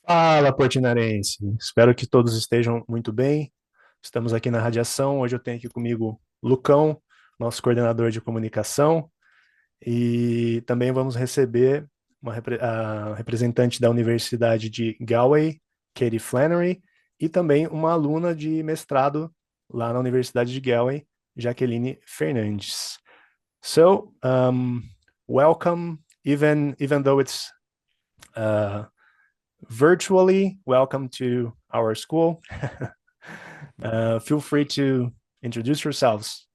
Fala, portinarense! Espero que todos estejam muito bem. Estamos aqui na Radiação. Hoje eu tenho aqui comigo Lucão, nosso coordenador de comunicação, e também vamos receber a representante da Universidade de Galway, Katie Flannery, e também uma aluna de mestrado lá na Universidade de Galway, Jaqueline Fernandes. So, welcome, even though it's uh, virtually. Welcome to our school. Feel free to introduce yourselves.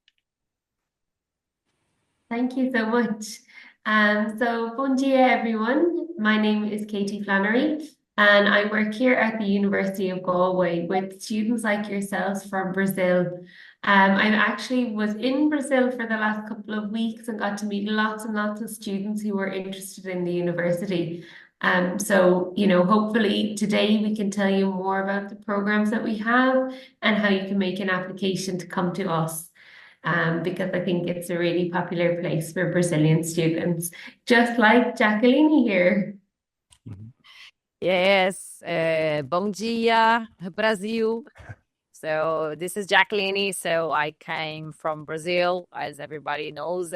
Thank you so much. Bom dia, everyone. My name is Katie Flannery, and I work here at the University of Galway with students like yourselves from Brazil. I actually was in Brazil for the last couple of weeks and got to meet lots and lots of students who were interested in the university. Hopefully today we can tell you more about the programs that we have and how you can make an application to come to us because I think it's a really popular place for Brazilian students, just like Jaqueline here. Mhm. Yes, bom dia, Brasil. So this is Jaqueline. So I came from Brazil, as everybody knows.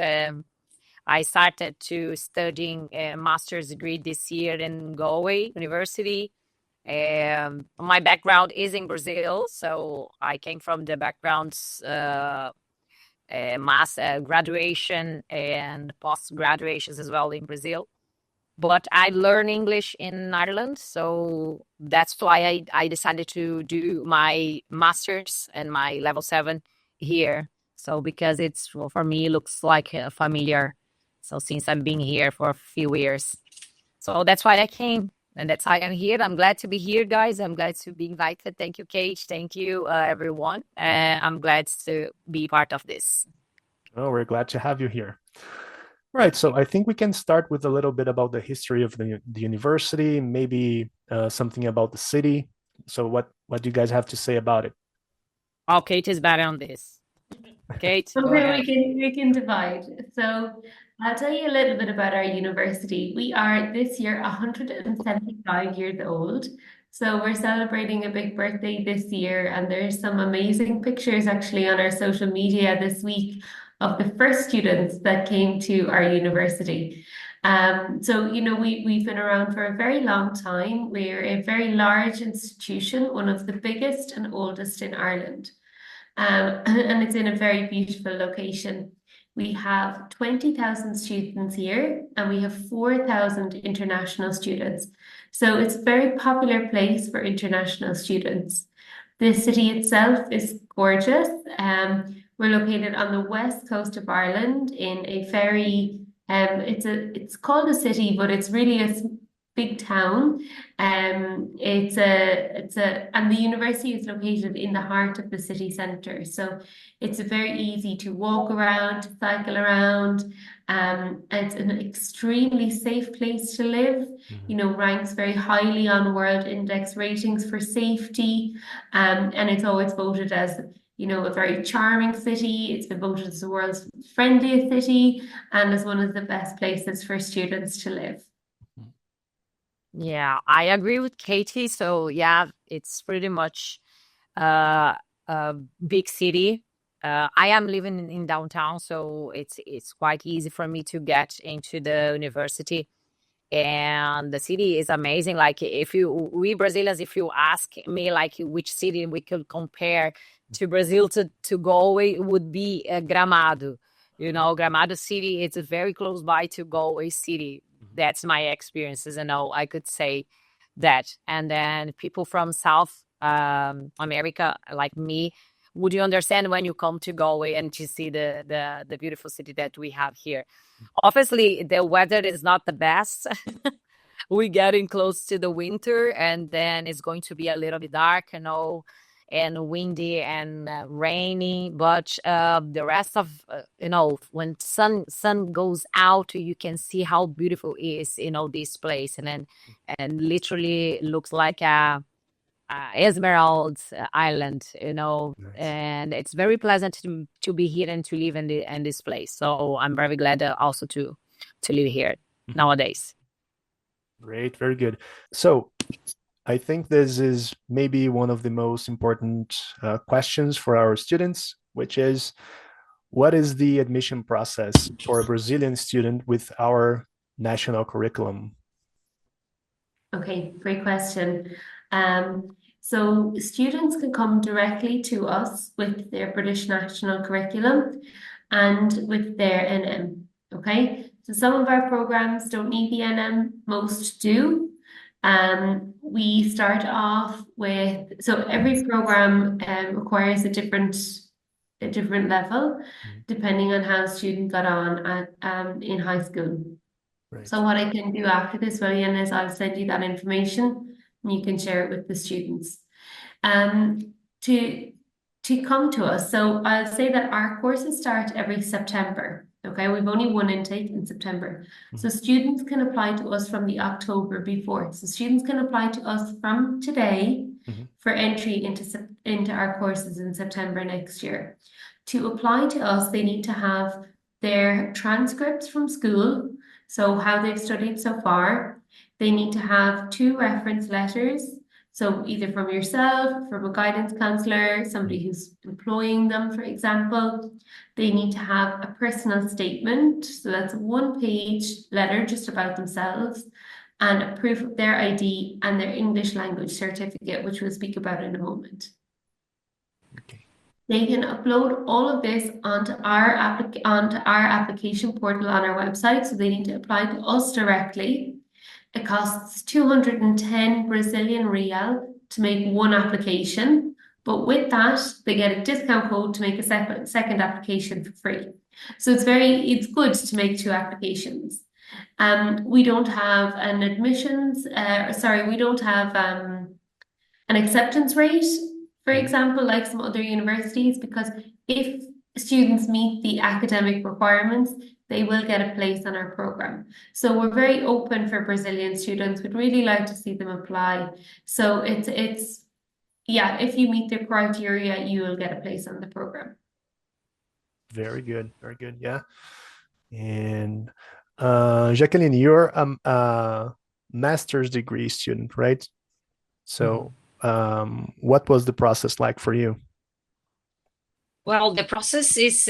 I started to studying a master's degree this year in Galway University. My background is in Brazil, so I came from the backgrounds mass graduation and post graduations as well in Brazil. But I learned English in Ireland, so that's why I decided to do my master's and my level 7 here. So because it's well, for me looks like familiar. So since I've been here for a few years, so that's why I came. And that's why I'm here. I'm glad to be here, guys. I'm glad to be invited. Thank you, Kate. Thank you, everyone. I'm glad to be part of this. Oh, we're glad to have you here. Right, so I think we can start with a little bit about the history of the university, maybe something about the city. So what do you guys have to say about it? Oh, Kate is better on this. Kate, go Okay, ahead. we can divide. So I'll tell you a little bit about our university. We are this year 175 years old. So we're celebrating a big birthday this year, and there's some amazing pictures actually on our social media this week of the first students that came to our university. We've been around for a very long time. We're a very large institution, one of the biggest and oldest in Ireland. And it's in a very beautiful location. We have 20,000 students here and we have 4,000 international students. So it's a very popular place for international students. The city itself is gorgeous. We're located on the west coast of Ireland in a very it's called a city, but it's really a big town. And the university is located in the heart of the city centre. So it's very easy to walk around, to cycle around. It's an extremely safe place to live, Mhm. ranks very highly on World Index ratings for safety. And it's always voted as, a very charming city. It's been voted as the world's friendliest city and as one of the best places for students to live. Yeah, I agree with Katie. So yeah, it's pretty much a big city. I am living in downtown, so it's quite easy for me to get into the university. And the city is amazing. Like we Brazilians, if you ask me like which city we could compare to Brazil to Galway, it would be Gramado. Gramado city, it's very close by to Galway city. That's my experiences, I could say that. And then people from South America, like me, would you understand when you come to Galway and to see the beautiful city that we have here? Obviously, the weather is not the best. We're getting close to the winter, and then it's going to be a little bit dark, and windy and rainy. But the rest of, when sun goes out, you can see how beautiful it is, this place, and literally looks like a Emerald Island, Nice. and it's very pleasant to be here and to live in this place. So I'm very glad also to live here Mhm. nowadays. Great, very good. So I think this is maybe one of the most important questions for our students, which is, what is the admission process for a Brazilian student with our national curriculum? Okay, great question. So students can come directly to us with their British National Curriculum and with their NM. Okay, so some of our programs don't need the NM, most do. We start off with, so every program requires a different level depending on how a student got on at in high school. Right. So what I can do after this, William, is I'll send you that information and you can share it with the students. To come to us, so I'll say that our courses start every September. Okay, we've only one intake in September. So students can apply to us from the October before. So students can apply to us from today for entry into our courses in September next year. To apply to us, they need to have their transcripts from school, so how they've studied so far. They need to have 2 reference letters, so either from yourself, from a guidance counselor, somebody who's employing them, for example. They need to have a personal statement, so that's a 1-page letter just about themselves, and a proof of their ID and their English language certificate, which we'll speak about in a moment. Okay. They can upload all of this onto our application portal on our website, so they need to apply to us directly. It costs 210 Brazilian real to make one application, but with that, they get a discount code to make a second application for free. So it's good to make 2 applications. We don't have an we don't have an acceptance rate, for example, like some other universities, because if students meet the academic requirements, they will get a place on our program. So we're very open for Brazilian students. We'd really like to see them apply. So it's yeah, if you meet the criteria, you will get a place on the program. Very good, very good. Yeah. And Jaqueline, you're a master's degree student, right? So what was the process like for you? Well, the process is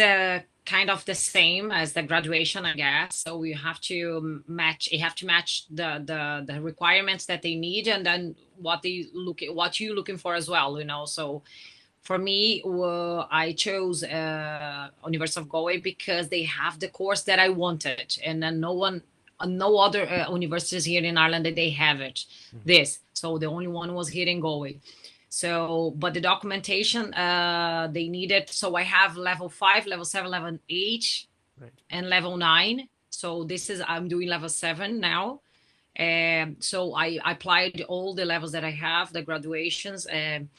kind of the same as the graduation, I guess. So you have to match the requirements that they need, and then what you're looking for as well, you know. So for me, I chose University of Galway because they have the course that I wanted, and then no other universities here in Ireland that they have it. So the only one was here in Galway. So, but the documentation they needed. So I have level 5, level 7, level 8, and level 9. So I'm doing level 7 now. So I applied all the levels that I have, the graduations. And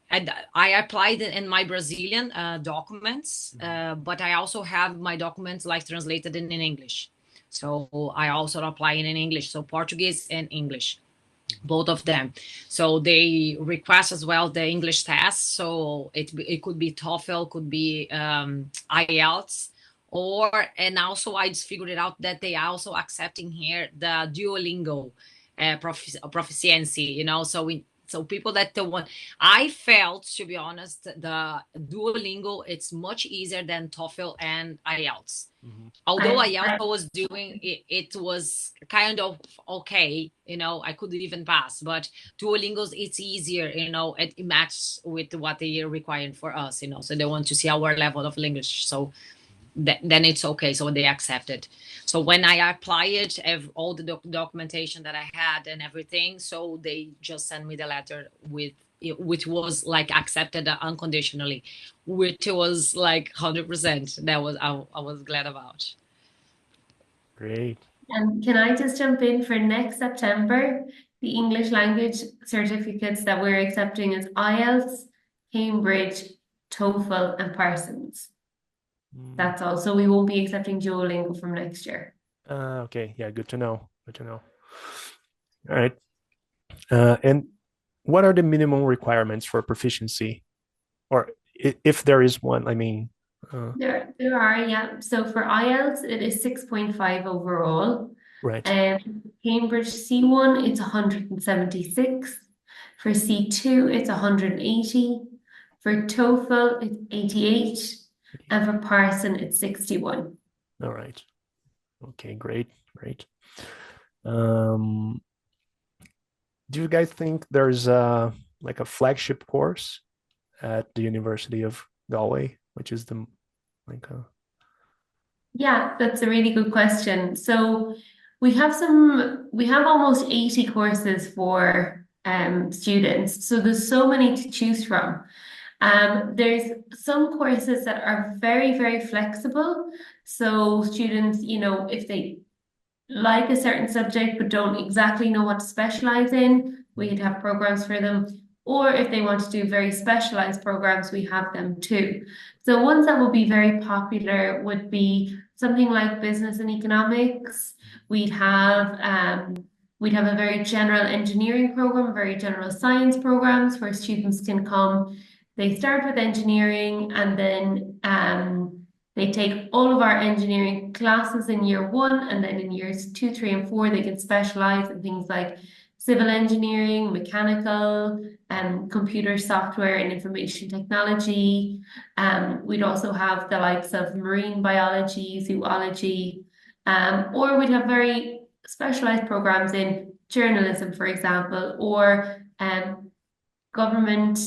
I applied in my Brazilian documents, but I also have my documents like translated in English. So I also apply in English. So Portuguese and English, both of them. So they request as well the English test. So it could be TOEFL, could be IELTS, and also I just figured it out that they are also accepting here the Duolingo proficiency, you know. So people that don't want, I felt, to be honest, the Duolingo, it's much easier than TOEFL and IELTS. Although IELTS was doing it was kind of okay, you know, I could even pass, but Duolingo, it's easier, you know, it matches with what they are requiring for us, you know, so they want to see our level of English. So then it's okay. So they accept it. So when I applied all the documentation that I had and everything, so they just sent me the letter which was like accepted unconditionally, which was like 100%. That was I was glad about. Great. And can I just jump in for next September? The English language certificates that we're accepting is IELTS, Cambridge, TOEFL, and Parsons. That's all. So we won't be accepting Duolingo from next year. Okay. Yeah, good to know. Good to know. All right. And what are the minimum requirements for proficiency? Or if there is one, I mean. There are, yeah. So for IELTS, it is 6.5 overall. Right. Cambridge C1, it's 176. For C2, it's 180. For TOEFL, it's 88. And for Parson, it's 61. All right. Okay, great, great. Do you guys think there's like a flagship course at the University of Galway, which is the like Yeah, that's a really good question. So we have almost 80 courses for students. So there's so many to choose from. There's some courses that are very, very flexible. So students, if they like a certain subject but don't exactly know what to specialize in, we'd have programs for them. Or if they want to do very specialized programs, we have them too. So ones that would be very popular would be something like business and economics. We'd have a very general engineering program, very general science programs where students can come. They start with engineering and then they take all of our engineering classes in year 1, and then in years 2, 3, and 4, they can specialize in things like civil engineering, mechanical, computer software and information technology. We'd also have the likes of marine biology, zoology, or we'd have very specialized programs in journalism, for example, or government,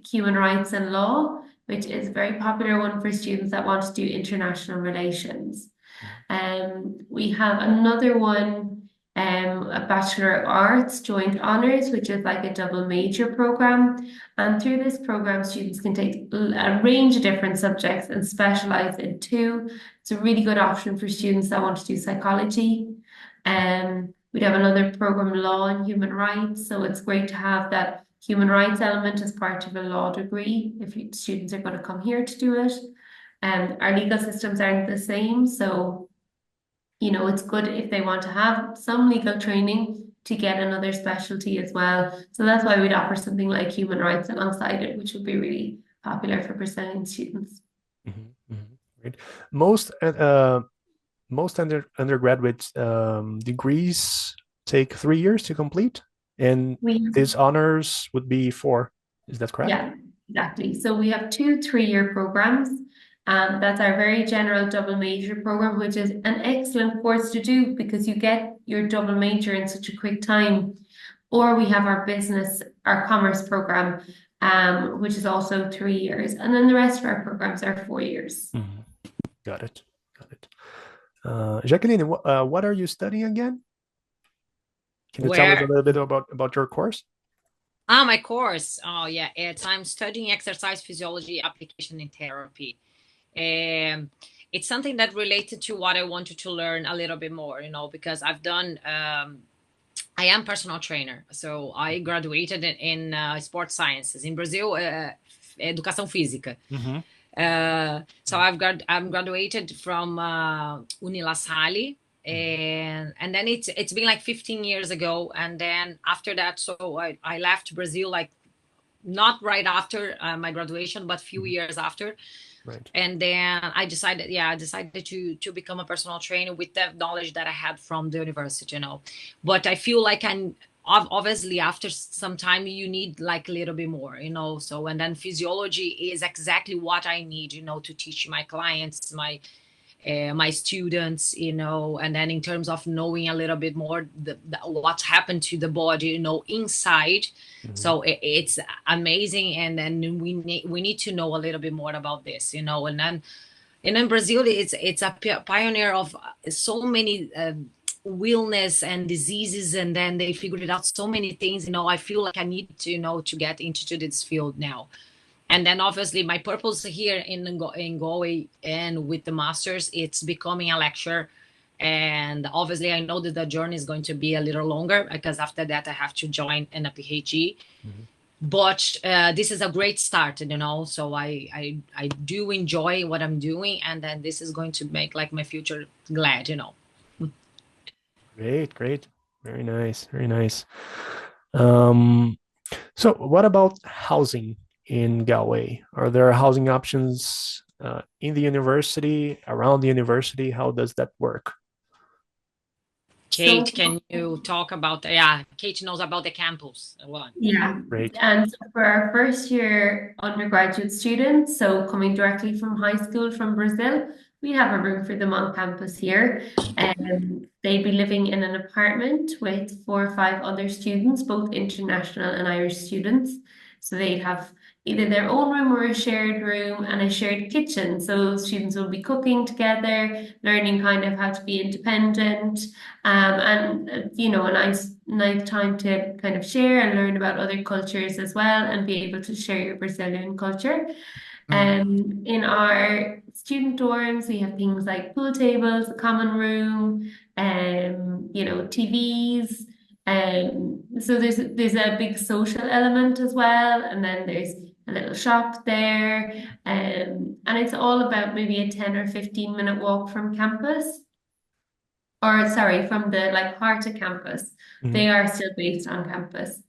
human rights and law, which is a very popular one for students that want to do international relations. We have another one, a Bachelor of Arts Joint Honours, which is like a double major program. And through this program, students can take a range of different subjects and specialise in 2. It's a really good option for students that want to do psychology. We'd have another program, Law and Human Rights. So it's great to have that human rights element as part of a law degree if students are going to come here to do it. Our legal systems aren't the same, so it's good if they want to have some legal training to get another specialty as well. So that's why we'd offer something like human rights alongside it, which would be really popular for Brazilian students. Great. Most undergraduate degrees take 3 years to complete. And these honors would be 4. Is that correct? Yeah, exactly. So we have 2 3-year programs. That's our very general double major program, which is an excellent course to do because you get your double major in such a quick time. Or we have our commerce program, which is also 3 years. And then the rest of our programs are 4 years. Got it. Jaqueline, what are you studying again? Can you tell us a little bit about your course? My course. Oh, yeah. I'm studying exercise physiology, application in therapy. It's something that related to what I wanted to learn a little bit more, because I've done, I am personal trainer. So I graduated in sports sciences. In Brazil, educação física. So I'm graduated from Unila Salle. And then it's been like 15 years ago, and then after that, so I left Brazil, like not right after my graduation, but few years after. Right. And then I decided to become a personal trainer with the knowledge that I had from the university, but I feel like obviously after some time you need like a little bit more, so, and then physiology is exactly what I need, to teach my clients, my students, and then in terms of knowing a little bit more what's happened to the body, inside. So it's amazing, and then we need to know a little bit more about this, and then in Brazil it's a pioneer of so many illness and diseases, and then they figured out so many things. I feel like I need to to get into this field now. And then obviously my purpose here in Galway and with the masters, it's becoming a lecturer. And obviously I know that the journey is going to be a little longer because after that I have to join in a PhD. But this is a great start, so I do enjoy what I'm doing, and then this is going to make like my future glad. Great. Very nice. So what about housing in Galway? Are there housing options in the university, around the university? How does that work? Kate, So can you talk about, yeah, Kate knows about the campus. What? yeah, Great. and so for our first year undergraduate students, so coming directly from high school from Brazil, we have a room for them on campus here. They'd be living in an apartment with 4 or 5 other students, both international and Irish students. So they'd have either their own room or a shared room and a shared kitchen. So students will be cooking together, learning kind of how to be independent, and you know, a nice time to kind of share and learn about other cultures as well, and be able to share your Brazilian culture. In our student dorms, we have things like pool tables, a common room, you know, TVs. So there's a big social element as well, and then there's a little shop there, and it's all about maybe a 10 or 15 minute walk from campus, or sorry, from the like heart of campus. They are still based on campus.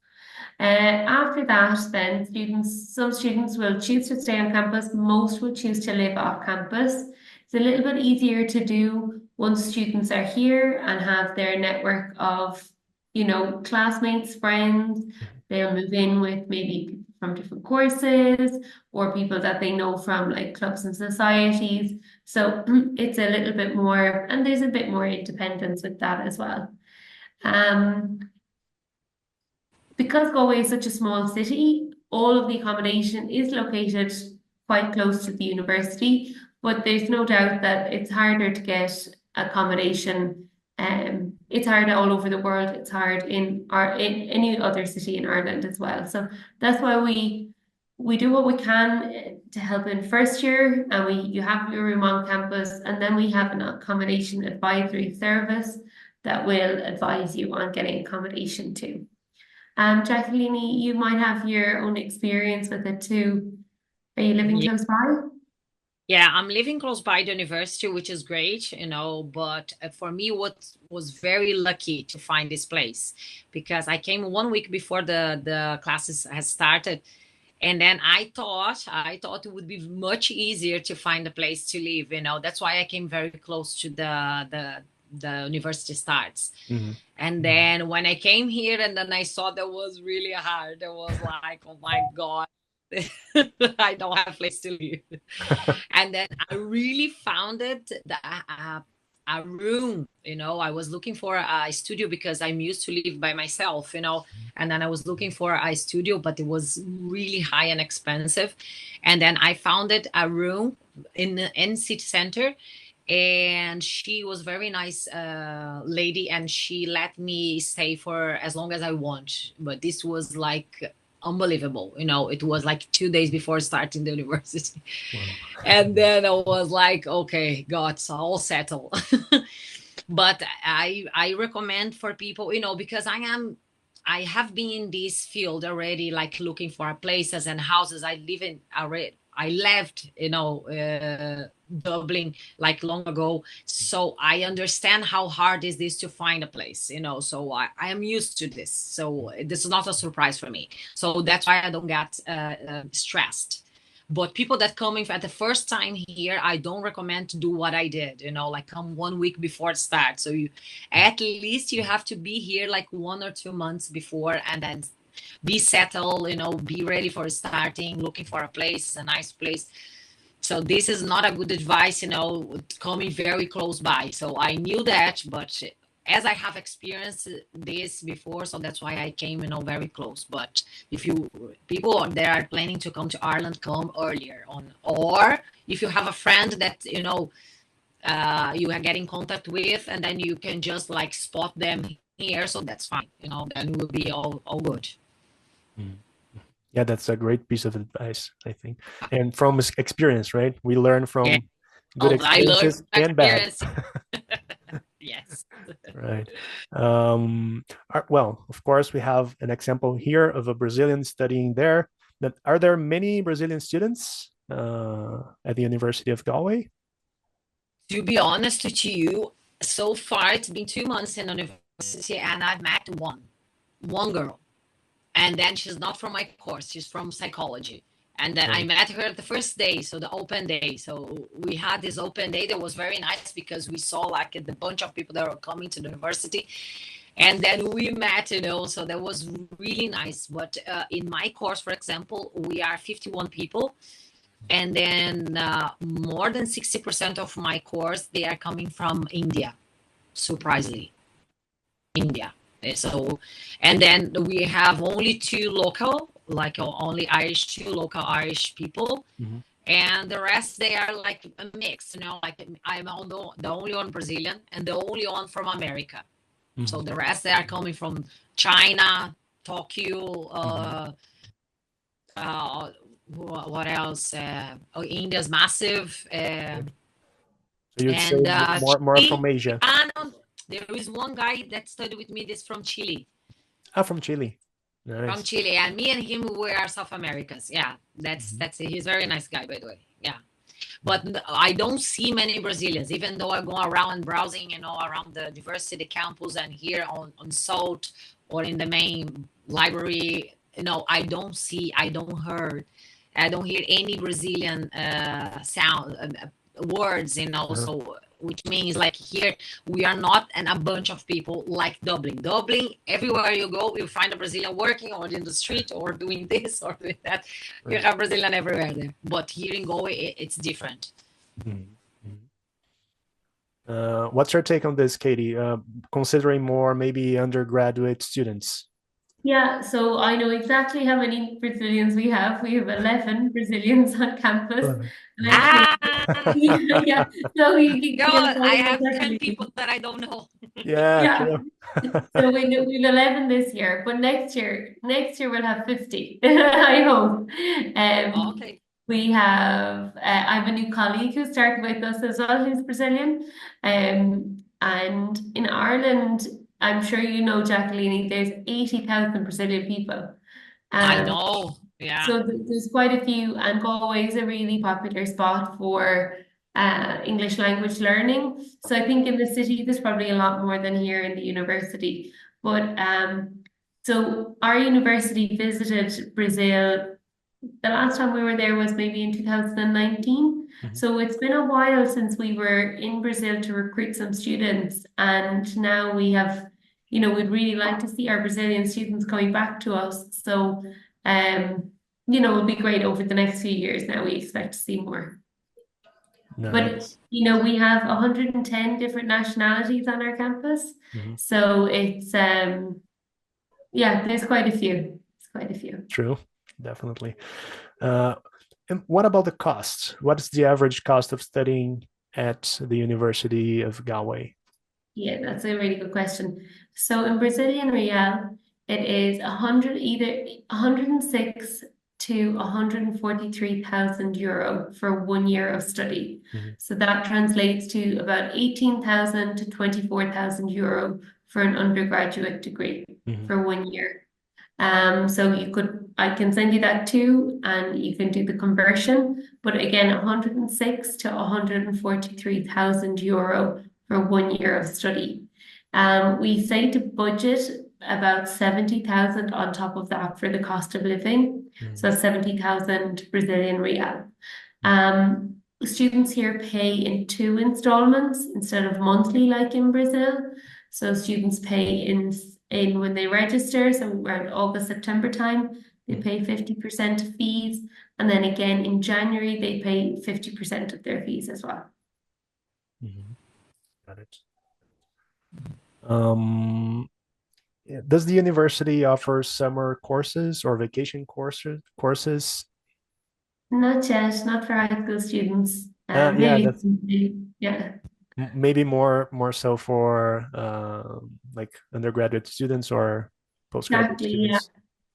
After that, then some students will choose to stay on campus, most will choose to live off campus. It's a little bit easier to do once students are here and have their network of, you know, classmates, friends. They'll move in with maybe people from different courses or people that they know from like clubs and societies. So it's a little bit more, and there's a bit more independence with that as well. Because Galway is such a small city, all of the accommodation is located quite close to the university, but there's no doubt that it's harder to get accommodation. It's hard all over the world. It's hard in any other city in Ireland as well. So that's why we do what we can to help in first year, and you have your room on campus, and then we have an accommodation advisory service that will advise you on getting accommodation too. Jaqueline, you might have your own experience with it too. Are you living Yeah. close by? Yeah, I'm living close by the university, which is great, you know, but for me, what was very lucky to find this place, because I came 1 week before the classes has started. And then I thought it would be much easier to find a place to live, you know. That's why I came very close to the university starts. And then when I came here and then I saw that was really hard, I was like, oh my God, I don't have a place to live. And then I really found it a room, you know. I was looking for a studio because I'm used to live by myself, you know. And then I was looking for a studio, but it was really high and expensive. And then I found it a room in city center, and she was very nice lady, and she let me stay for as long as I want. But this was like unbelievable, you know. It was like 2 days before starting the university. Wow. And then I was like, okay, God, so I'll settle. But I recommend for people, you know, because I have been in this field already, like looking for places and houses. I live in already. I left, you know, Dublin like long ago, so I understand how hard is this to find a place, you know. So I am used to this, so this is not a surprise for me. So that's why I don't get stressed. But people that coming for the first time here, I don't recommend to do what I did, you know, like come 1 week before it starts. So you at least you have to be here like 1 or 2 months before, and then be settled, you know, be ready for starting, looking for a place, a nice place. So this is not a good advice, you know, coming very close by. So I knew that, but as I have experienced this before, so that's why I came, you know, very close. But if you people that are planning to come to Ireland, come earlier on, or if you have a friend that, you know, you are getting contact with, and then you can just like spot them here, so that's fine, you know, then it will be all good. Yeah, that's a great piece of advice, I think. And from experience, right? We learn from Yeah. good I learned experiences and bad. experience. Yes. Right. Well, of course, we have an example here of a Brazilian studying there. But are there many Brazilian students at the University of Galway? To be honest with you, so far it's been 2 months in university, and I've met one girl, and then she's not from my course, she's from psychology, And then I met her the first day, so the open day. So we had this open day that was very nice because we saw like the bunch of people that were coming to the university. And then we met, so that was really nice. But in my course, for example, we are 51 people. And then more than 60% of my course, they are coming from India, surprisingly. India. So, and then we have only two local, like only two local Irish people. Mhm. And the rest, they are like a mix, like I'm the only one Brazilian and the only one from America. Mhm. So the rest, they are coming from China, Tokyo, what else? India's massive. So you'd say And more from Asia. There is one guy that studied with me that's from Chile. From Chile. Nice. From Chile, and me and him, we are South Americans. Yeah, that's he's a very nice guy, by the way. Yeah, but I don't see many Brazilians, even though I go around browsing, around the university campus and here on Salt or in the main library. I don't hear any Brazilian sound words. So. Which means like here we are not a bunch of people like Dublin. Dublin, everywhere you go, you find a Brazilian working or in the street or doing this or doing that. Right. You have Brazilian everywhere there. But here in Galway, it's different. Mm-hmm. What's your take on this, Katie? Considering more maybe undergraduate students? Yeah, so I know exactly how many Brazilians we have. We have 11 Brazilians on campus. Yeah, so I have 10 people that I don't know. Yeah. So we've 11 this year, but next year we'll have 50. I hope. Okay. We have I have a new colleague who started with us as well, who's Brazilian. And in Ireland, I'm sure you know, Jaqueline, there's 80,000 Brazilian people. I know. Yeah. So there's quite a few, and Galway is a really popular spot for English language learning. So I think in the city there's probably a lot more than here in the university. But so our university visited Brazil. The last time we were there was maybe in 2019. Mm-hmm. So it's been a while since we were in Brazil to recruit some students, and now we have, we'd really like to see our Brazilian students coming back to us. So it'll be great over the next few years. Now we expect to see more. Nice. But we have 110 different nationalities on our campus. Mm-hmm. So it's there's quite a few. It's quite a few. True, definitely. And what about the cost? What is the average cost of studying at the University of Galway? Yeah, that's a really good question. So in Brazilian real, it is either 106 to 143,000 euro for 1 year of study. Mm-hmm. So that translates to about 18,000 to 24,000 euro for an undergraduate degree for 1 year. So I can send you that too, and you can do the conversion. But again, 106 to 143,000 euro for 1 year of study. We say to budget about 70,000 on top of that for the cost of living. So 70,000 Brazilian real. Students here pay in 2 installments instead of monthly like in Brazil. So students pay in when they register, so around August, September time, they pay 50% of fees. And then again in January, they pay 50% of their fees as well. Mm-hmm. Got it. Does the university offer summer courses or vacation courses? Not yet, not for high school students. Maybe more so for like undergraduate students or postgraduate students. Yeah.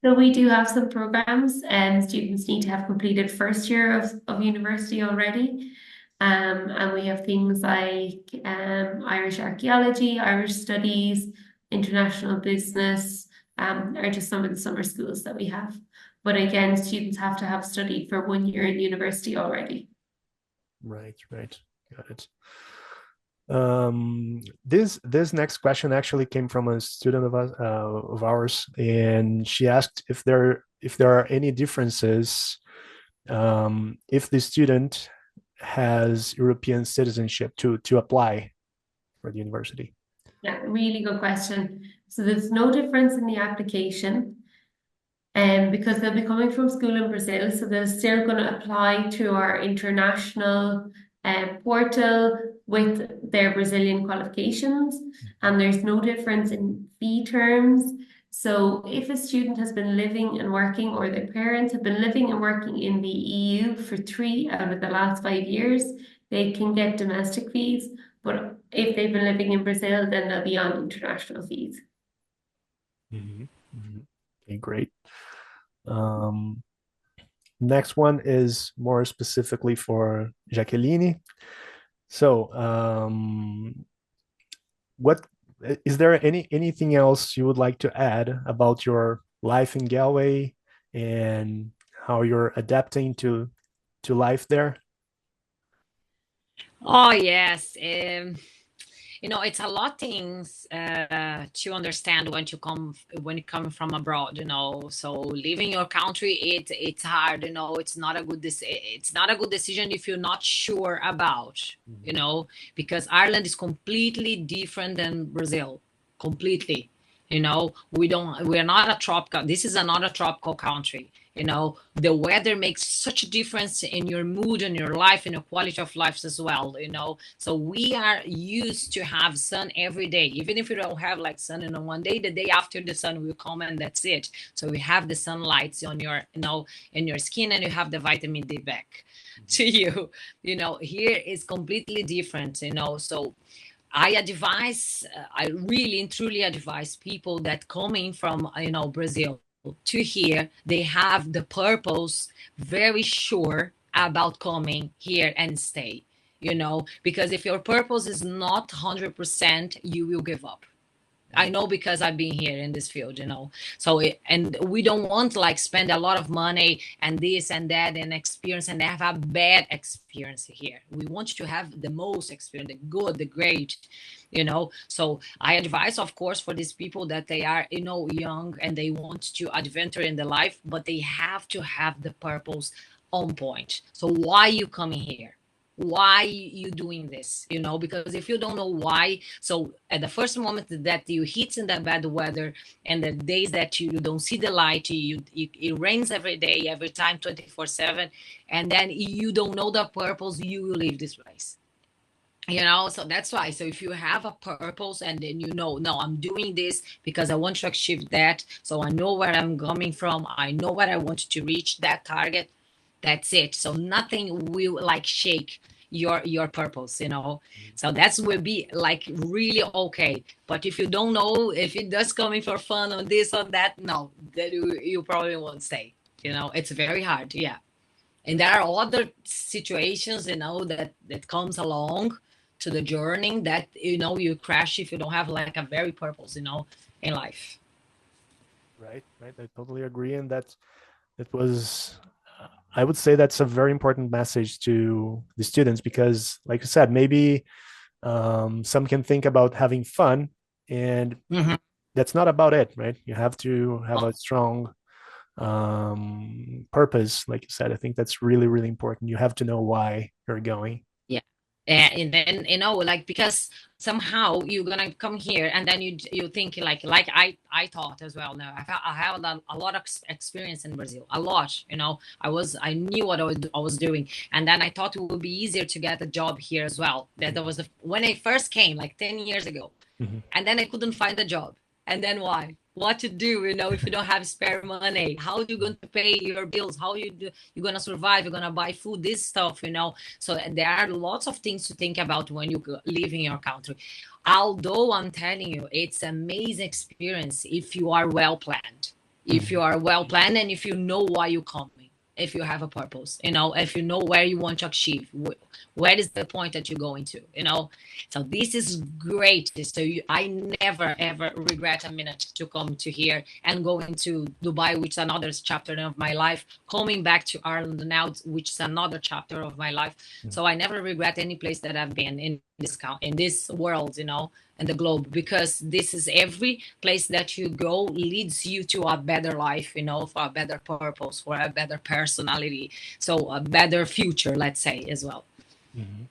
So we do have some programs, and students need to have completed first year of university already. And we have things like Irish archaeology, Irish studies, international business, are just some of the summer schools that we have. But again, students have to have studied for 1 year in university already. Right. Got it. This next question actually came from a student of ours, and she asked if there are any differences if the student has European citizenship to apply for the university? Yeah, really good question. So there's no difference in the application, because they'll be coming from school in Brazil, so they're still going to apply to our international portal with their Brazilian qualifications, and there's no difference in fee terms. So if a student has been living and working, or their parents have been living and working in the EU for 3 out of the last 5 years, they can get domestic fees. But if they've been living in Brazil, then they'll be on international fees. Okay, great. Next one is more specifically for Jaqueline. So, what is there anything else you would like to add about your life in Galway and how you're adapting to life there? Oh, yes. It's a lot of things to understand when you come from abroad. So leaving your country, it's hard. It's not a good decision if you're not sure about. Because Ireland is completely different than Brazil, completely. We're not a tropical. This is not a tropical country. The weather makes such a difference in your mood and your life and your quality of life as well. So we are used to have sun every day, even if you don't have like sun in one day, the day after the sun will come and that's it. So we have the sunlight on your, in your skin, and you have the vitamin D back to you. Here is completely different. So I really and truly advise people that coming from, Brazil to here, they have the purpose very sure about coming here and stay, because if your purpose is not 100%, you will give up. I know, because I've been here in this field, so and we don't want to like spend a lot of money and this and that and experience and have a bad experience here. We want to have the most experience, the good, the great, so I advise, of course, for these people that they are, young and they want to adventure in the life, but they have to have the purpose on point. So why you coming here? Why you doing this? Because if you don't know why, so at the first moment that you hit in that bad weather and the days that you don't see the light, it rains every day, every time, 24/7, and then you don't know the purpose, you will leave this place. So that's why. So if you have a purpose, and then no, I'm doing this because I want to achieve that, so I know where I'm coming from, I know what I want to reach, that target, that's it. So nothing will like shake your purpose. So that's will be like really okay. But if you don't know, if it does coming for fun or this or that, no, then you probably won't stay. It's very hard. Yeah. And there are other situations, that comes along to the journey that, you crash if you don't have like a very purpose, in life. Right. I totally agree. And that was, I would say that's a very important message to the students, because like you said, maybe some can think about having fun, and that's not about it, right? You have to have a strong purpose. Like you said, I think that's really, really important. You have to know why you're going. Yeah. And then, like, because somehow you're gonna come here and then you think like I thought as well. Now I have a lot of experience in Brazil, a lot. I knew what I was doing, and then I thought it would be easier to get a job here as well. That was when I first came like 10 years ago, and then I couldn't find a job. And then what to do, if you don't have spare money? How are you going to pay your bills? How you're going to survive? You're going to buy food, this stuff, So there are lots of things to think about when you live in your country. Although I'm telling you, it's an amazing experience if you are well planned. If you are well planned, and if you know why you're coming. If you have a purpose, if you know where you want to achieve, where is the point that you're going to, so this is great. So I never ever regret a minute to come to here and going to Dubai, which is another chapter of my life, coming back to Ireland now, which is another chapter of my life. So I never regret any place that I've been, in this world, and the globe, because this is every place that you go leads you to a better life, for a better purpose, for a better personality, so a better future, let's say, as well. Mm-hmm.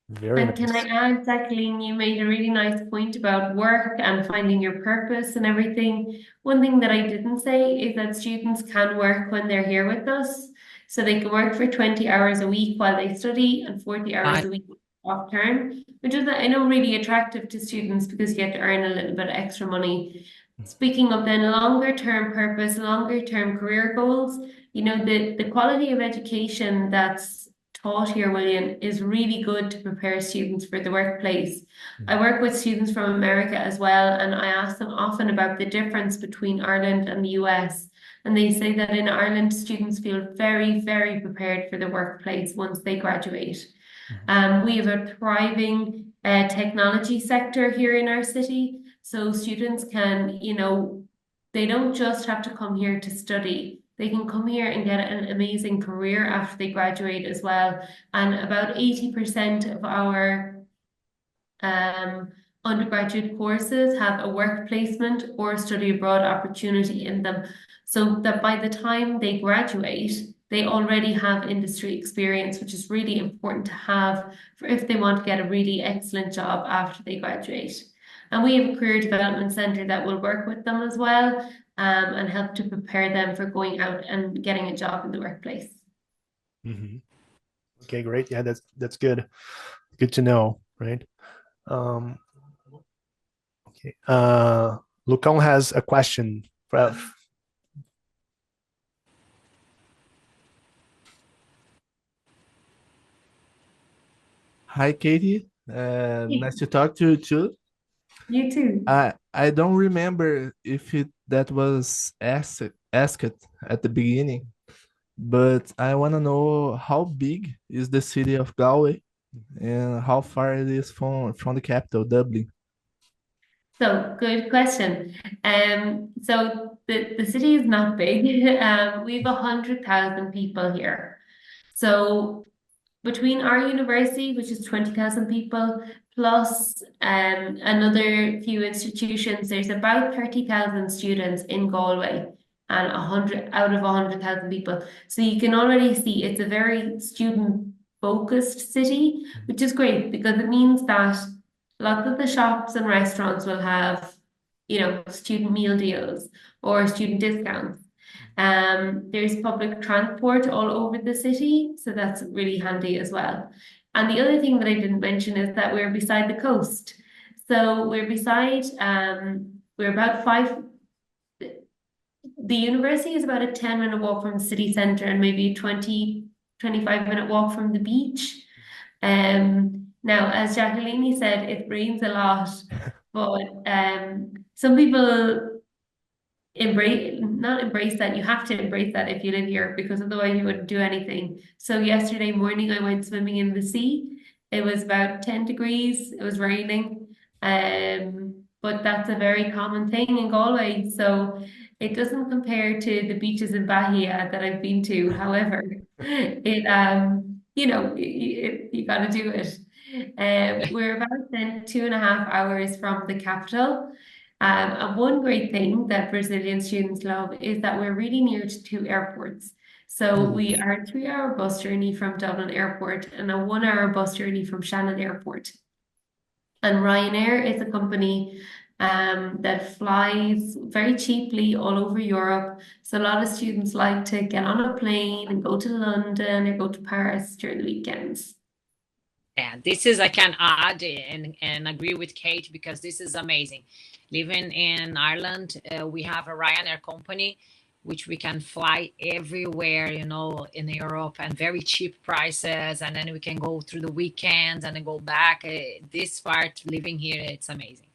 Very And can I nice. add, Jaqueline, you made a really nice point about work and finding your purpose and everything. One thing that I didn't say is that students can work when they're here with us. So they can work for 20 hours a week while they study and 40 hours a week off term, which is, I know, really attractive to students because you get to earn a little bit of extra money. Speaking of then longer term purpose, longer term career goals, the quality of education that's taught here, William, is really good to prepare students for the workplace. I work with students from America as well, and I ask them often about the difference between Ireland and the US. And they say that in Ireland, students feel very, very prepared for the workplace once they graduate. We have a thriving technology sector here in our city. So students can, they don't just have to come here to study. They can come here and get an amazing career after they graduate as well. And about 80% of our undergraduate courses have a work placement or study abroad opportunity in them. So that by the time they graduate, they already have industry experience, which is really important to have for if they want to get a really excellent job after they graduate. And we have a career development center that will work with them as well, and help to prepare them for going out and getting a job in the workplace. Mm-hmm. Okay, great. Yeah, that's good. Good to know, right? Okay. Lucão has a question. Hi, Katie. Nice to talk to you too. You too. I don't remember if that was asked at the beginning, but I want to know how big is the city of Galway and how far it is from the capital, Dublin. So good question. So the city is not big. We have 100,000 people here. So between our university, which is 20,000 people, plus another few institutions, there's about 30,000 students in Galway and 100 out of 100,000 people. So you can already see it's a very student-focused city, which is great because it means that lots of the shops and restaurants will have, student meal deals or student discounts. There's public transport all over the city, so that's really handy as well. And the other thing that I didn't mention is that we're beside the coast. So we're about the university is about a 10-minute walk from the city centre and maybe a 25-minute walk from the beach. Now, as Jaqueline said, it rains a lot, but some people not embrace that. You have to embrace that if you live here, because otherwise you wouldn't do anything. So yesterday morning I went swimming in the sea. It was about 10 degrees. It was raining. But that's a very common thing in Galway. So it doesn't compare to the beaches in Bahia that I've been to. However, you got to do it. We're about then 2.5 hours from the capital. And one great thing that Brazilian students love is that we're really near to 2 airports. So we are a 3-hour bus journey from Dublin Airport and a 1-hour bus journey from Shannon Airport. And Ryanair is a company that flies very cheaply all over Europe. So a lot of students like to get on a plane and go to London or go to Paris during the weekends. Yeah, this is, I can add and agree with Kate, because this is amazing. Living in Ireland, we have a Ryanair company, which we can fly everywhere, in Europe, and very cheap prices. And then we can go through the weekends and then go back. This part, living here, it's amazing.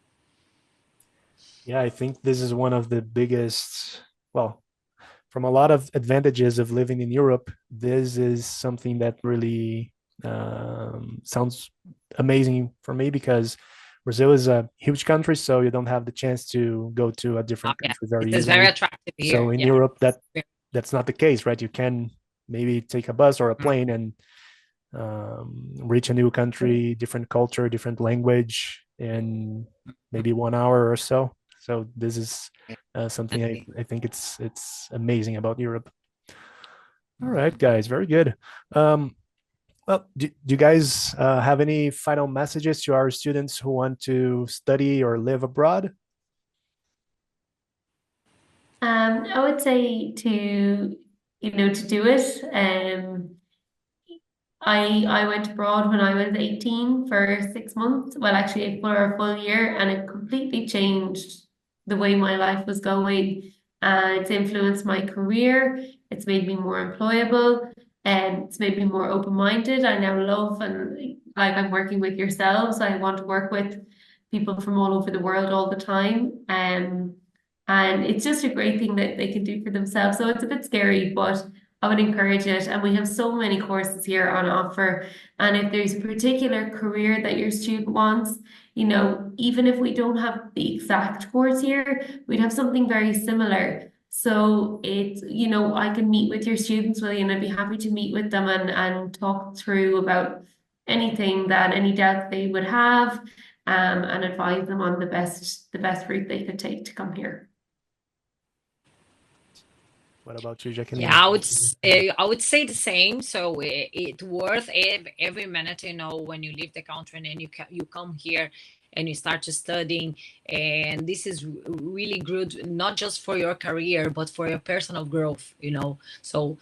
Yeah, I think this is one of the biggest, well, from a lot of advantages of living in Europe, this is something that really sounds amazing for me, because Brazil is a huge country, so you don't have the chance to go to a different country very easily. It's very attractive here. So in Europe, that's not the case, right? You can maybe take a bus or a plane and reach a new country, different culture, different language in maybe 1 hour or so. So this is something I think it's amazing about Europe. All right, guys, very good. Well, do you guys have any final messages to our students who want to study or live abroad? I would say to do it. I went abroad when I was 18 for 6 months. Well, actually for a full year, and it completely changed the way my life was going. It's influenced my career. It's made me more employable, and it's made me more open-minded. I now love and like I'm working with yourselves. I want to work with people from all over the world all the time. And it's just a great thing that they can do for themselves. So it's a bit scary, but I would encourage it. And we have so many courses here on offer. And if there's a particular career that your student wants, even if we don't have the exact course here, we'd have something very similar. So I can meet with your students, Willie, and I'd be happy to meet with them and talk through about any doubts they would have, and advise them on the best route they could take to come here. What about you, Jaqueline? Yeah, I would say the same. So it's worth every minute, when you leave the country and then you come here and you start to studying. And this is really good, not just for your career, but for your personal growth, So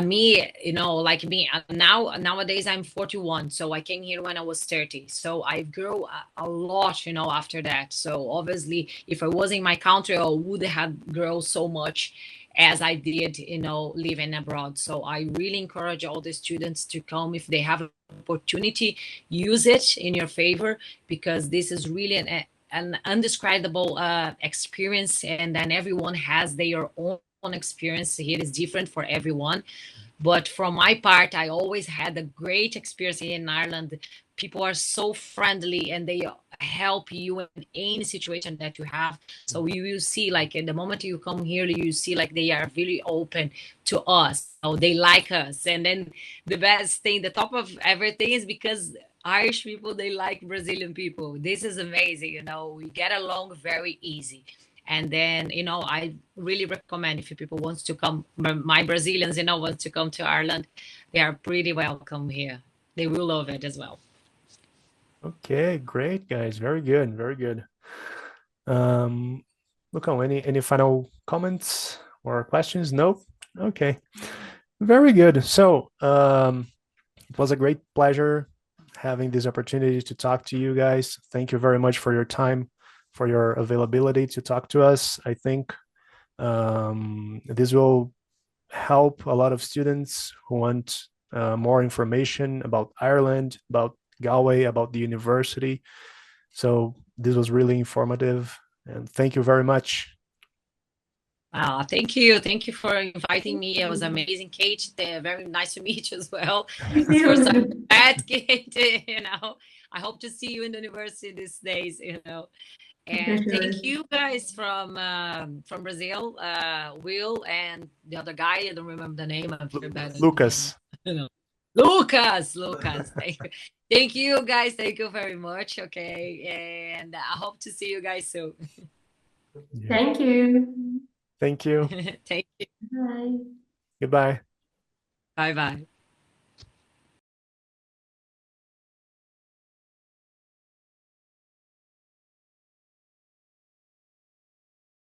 me, like me nowadays I'm 41, so I came here when I was 30. So I grew a lot, after that. So obviously, if I was in my country, I would have grown so much as I did, living abroad. So I really encourage all the students to come if they have an opportunity, use it in your favor, because this is really an undescribable experience, and then everyone has their own experience. Here is different for everyone. But from my part, I always had a great experience here in Ireland. People are so friendly and they help you in any situation that you have. So you will see, like, at the moment you come here, you see like they are really open to us. So they like us. And then the best thing, the top of everything, is because Irish people, they like Brazilian people. This is amazing. We get along very easy. And then, I really recommend, if people want to come, my Brazilians, want to come to Ireland, they are pretty welcome here. They will love it as well. Okay, great, guys. Very good, very good. Look, any final comments or questions? No? Okay, very good. So it was a great pleasure having this opportunity to talk to you guys. Thank you very much for your time, for your availability to talk to us. I think this will help a lot of students who want more information about Ireland, about Galway, about the university. So this was really informative, and thank you very much. Thank you. Thank you for inviting me. It was amazing, Kate. Very nice to meet you as well. You It's first time too. I met Kate, I hope to see you in the university these days, And For thank sure. you guys from Brazil, Will, and the other guy. I don't remember the name. I feel bad. Lucas. Lucas. Thank you, guys. Thank you very much. Okay, and I hope to see you guys soon. Yeah. Thank you. Thank you. Thank you. Bye. Goodbye. Bye bye.